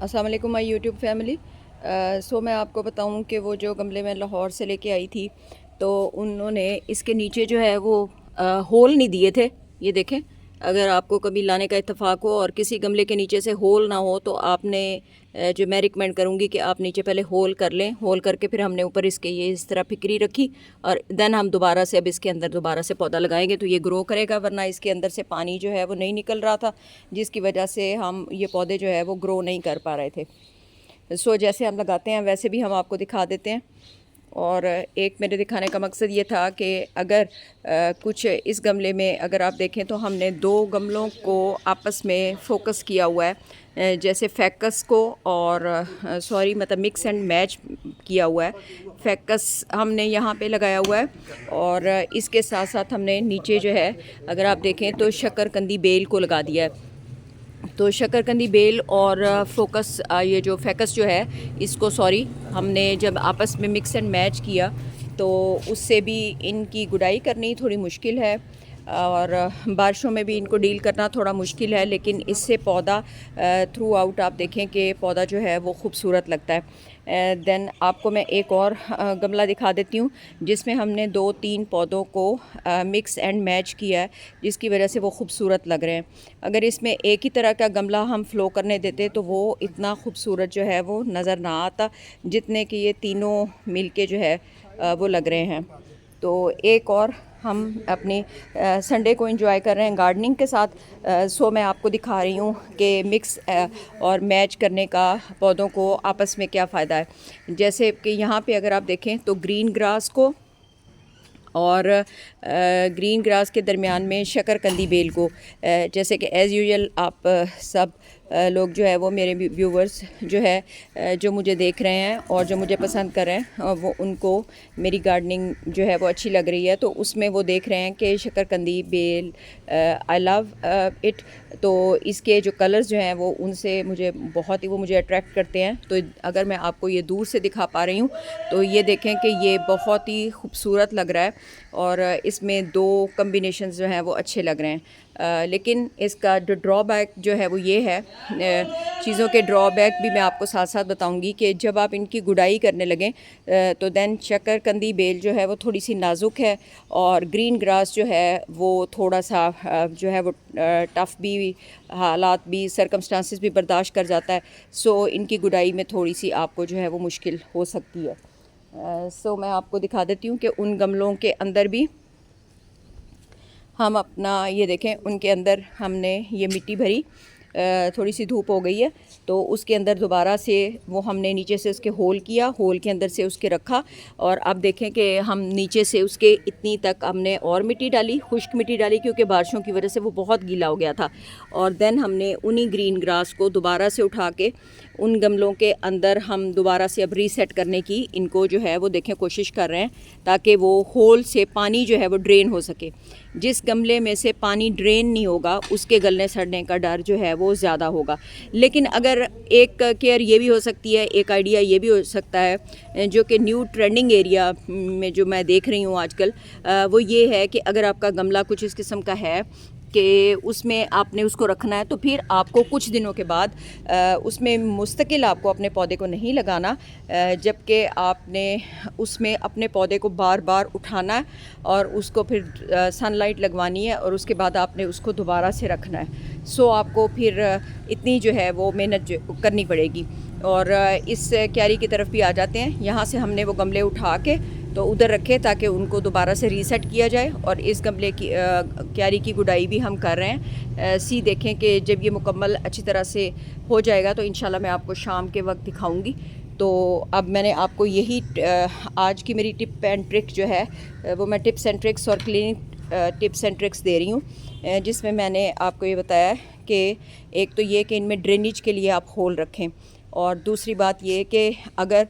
अस्सलाम वालेकुम my YouTube family. सो मैं आपको बताऊं कि वो जो गमले मैं लाहौर से लेके आई थी, तो उन्होंने इसके नीचे जो है वो होल नहीं दिए थे। ये देखें, अगर आपको कभी लाने का इत्तेफाक हो और किसी गमले के नीचे से होल ना हो तो आपने जो मैं रिकमेंड करूँगी कि आप नीचे पहले होल कर लें। होल करके फिर हमने ऊपर इसके ये इस तरह फिक्री रखी और देन हम दोबारा से अब इसके अंदर दोबारा से पौधा लगाएंगे तो ये ग्रो करेगा, वरना इसके अंदर से पानी जो है वो नहीं निकल रहा था, जिसकी वजह से हम ये पौधे जो है वो ग्रो नहीं कर पा रहे थे। सो जैसे हम लगाते हैं वैसे भी हम आपको दिखा देते हैं। और एक मेरे दिखाने का मकसद ये था कि अगर कुछ इस गमले में अगर आप देखें तो हमने दो गमलों को आपस में फ़ोकस किया हुआ है, जैसे फैकस को और मतलब मिक्स एंड मैच किया हुआ है। फैकस हमने यहाँ पे लगाया हुआ है और इसके साथ साथ हमने नीचे जो है अगर आप देखें तो शकरकंदी बेल को लगा दिया है। तो शकरकंदी बेल और फोकस ये जो फैकस जो है इसको हमने जब आपस में मिक्स एंड मैच किया तो उससे भी इनकी गुडाई करनी थोड़ी मुश्किल है और बारिशों में भी इनको डील करना थोड़ा मुश्किल है, लेकिन इससे पौधा थ्रू आउट आप देखें कि पौधा जो है वो खूबसूरत लगता है। देन आपको मैं एक और गमला दिखा देती हूँ जिसमें हमने 2-3 पौधों को मिक्स एंड मैच किया है, जिसकी वजह से वो खूबसूरत लग रहे हैं। अगर इसमें एक ही तरह का गमला हम फ्लो करने देते तो वो इतना खूबसूरत जो है वो नज़र ना आता जितने कि ये तीनों मिलके जो है वो लग रहे हैं। तो एक और हम अपनी संडे को एंजॉय कर रहे हैं गार्डनिंग के साथ। सो मैं आपको दिखा रही हूँ कि मिक्स और मैच करने का पौधों को आपस में क्या फ़ायदा है। जैसे कि यहाँ पे अगर आप देखें तो ग्रीन ग्रास को और ग्रीन ग्रास के दरमियान में शकरकंदी बेल को, जैसे कि एज़ यूजुअल आप सब लोग जो है वो मेरे व्यूवर्स जो है जो मुझे देख रहे हैं और जो मुझे पसंद कर रहे हैं वो उनको मेरी गार्डनिंग जो है वो अच्छी लग रही है, तो उसमें वो देख रहे हैं कि शकरकंदी बेल आई लव इट। तो इसके जो कलर्स जो हैं वो उनसे मुझे बहुत ही वो मुझे अट्रैक्ट करते हैं। तो अगर मैं आपको ये दूर से दिखा पा रही हूँ तो ये देखें कि ये बहुत ही खूबसूरत लग रहा है और इसमें दो कम्बिनेशंस जो हैं वो अच्छे लग रहे हैं। लेकिन इसका जो ड्रॉबैक जो है वो ये है, चीज़ों के ड्रॉबैक भी मैं आपको साथ साथ बताऊंगी कि जब आप इनकी गुडाई करने लगें तो देन शकरकंदी बेल जो है वो थोड़ी सी नाजुक है और ग्रीन ग्रास जो है वो थोड़ा सा जो है वो टफ़ भी, हालात भी, सरकमस्टांसिस भी बर्दाश्त कर जाता है। सो इनकी गुडाई में थोड़ी सी आपको जो है वो मुश्किल हो सकती है। सो मैं आपको दिखा देती हूँ कि उन गमलों के अंदर भी हम अपना ये देखें, उनके अंदर हमने ये मिट्टी भरी, थोड़ी सी धूप हो गई है तो उसके अंदर दोबारा से वो हमने नीचे से उसके होल किया, होल के अंदर से उसके रखा और अब देखें कि हम नीचे से उसके इतनी तक हमने और मिट्टी डाली, खुश्क मिट्टी डाली क्योंकि बारिशों की वजह से वो बहुत गीला हो गया था। और देन हमने उन्हीं ग्रीन ग्रास को दोबारा से उठा के उन गमलों के अंदर हम दोबारा से अब रीसेट करने की इनको जो है वो देखें कोशिश कर रहे हैं ताकि वो होल से पानी जो है वो ड्रेन हो सके। जिस गमले में से पानी ड्रेन नहीं होगा उसके गलने सड़ने का डर जो है वो ज़्यादा होगा। लेकिन अगर एक केयर ये भी हो सकती है, एक आइडिया ये भी हो सकता है जो कि न्यू ट्रेंडिंग एरिया में जो मैं देख रही हूँ आजकल, वो ये है कि अगर आपका गमला कुछ इस किस्म का है कि उसमें आपने उसको रखना है तो फिर आपको कुछ दिनों के बाद उसमें मुस्तकिल आपको अपने पौधे को नहीं लगाना, जबकि आपने उसमें अपने पौधे को बार बार उठाना है और उसको फिर सनलाइट लगवानी है और उसके बाद आपने उसको दोबारा से रखना है। सो आपको फिर इतनी जो है वो मेहनत करनी पड़ेगी। और इस क्यारी की तरफ भी आ जाते हैं। यहाँ से हमने वो गमले उठा के तो उधर रखे ताकि उनको दोबारा से रीसेट किया जाए और इस गमले की क्यारी की गुडाई भी हम कर रहे हैं। सी देखें कि जब ये मुकम्मल अच्छी तरह से हो जाएगा तो इंशाल्लाह मैं आपको शाम के वक्त दिखाऊंगी। तो अब मैंने आपको यही आज की मेरी टिप एंड ट्रिक जो है वो मैं टिप्स एंड ट्रिक्स और क्लिनिक टिप्स एंड ट्रिक्स दे रही हूँ, जिसमें मैंने आपको ये बताया कि एक तो ये कि इनमें ड्रेनेज के लिए आप होल रखें और दूसरी बात ये कि अगर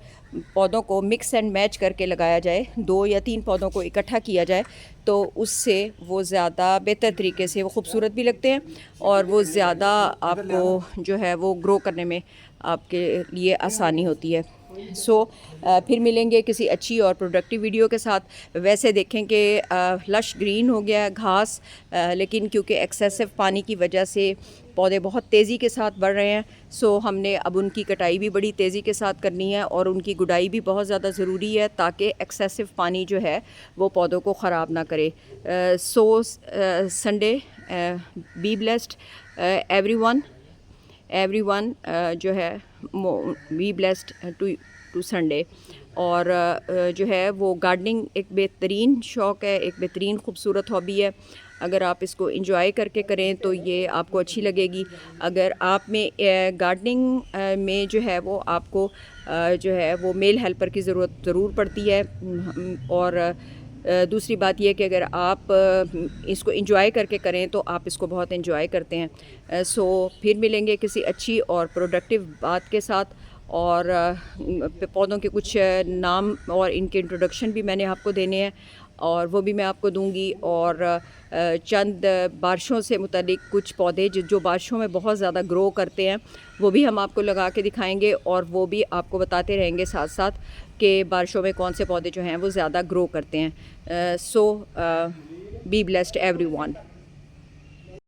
पौधों को मिक्स एंड मैच करके लगाया जाए, 2 या 3 पौधों को इकट्ठा किया जाए तो उससे वो ज़्यादा बेहतर तरीके से वो खूबसूरत भी लगते हैं और वो ज़्यादा आपको जो है वो ग्रो करने में आपके लिए आसानी होती है। फिर मिलेंगे किसी अच्छी और प्रोडक्टिव वीडियो के साथ। वैसे देखें कि लश ग्रीन हो गया घास, लेकिन क्योंकि एक्सेसिव पानी की वजह से पौधे बहुत तेज़ी के साथ बढ़ रहे हैं, हमने अब उनकी कटाई भी बड़ी तेज़ी के साथ करनी है और उनकी गुडाई भी बहुत ज़्यादा ज़रूरी है ताकि एक्सेसिव पानी जो है वो पौधों को ख़राब ना करे। संडे, बी ब्लेस्ड एवरीवन जो है, बी ब्लेस्ड टू संडे। और जो है वो गार्डनिंग एक बेहतरीन शौक़ है, एक बेहतरीन खूबसूरत हॉबी है। अगर आप इसको एंजॉय करके करें तो ये आपको अच्छी लगेगी। अगर आप में गार्डनिंग में जो है वो आपको जो है वो मेल हेल्पर की ज़रूरत ज़रूर पड़ती है। और दूसरी बात यह कि अगर आप इसको एंजॉय करके करें तो आप इसको बहुत एंजॉय करते हैं। फिर मिलेंगे किसी अच्छी और प्रोडक्टिव बात के साथ। और पौधों के कुछ नाम और इनके इंट्रोडक्शन भी मैंने आपको देने हैं और वो भी मैं आपको दूंगी। और चंद बारिशों से मुतालिक कुछ पौधे जो बारिशों में बहुत ज़्यादा ग्रो करते हैं वो भी हम आपको लगा के दिखाएंगे और वो भी आपको बताते रहेंगे साथ साथ कि बारिशों में कौन से पौधे जो हैं वो ज़्यादा ग्रो करते हैं। Be blessed everyone.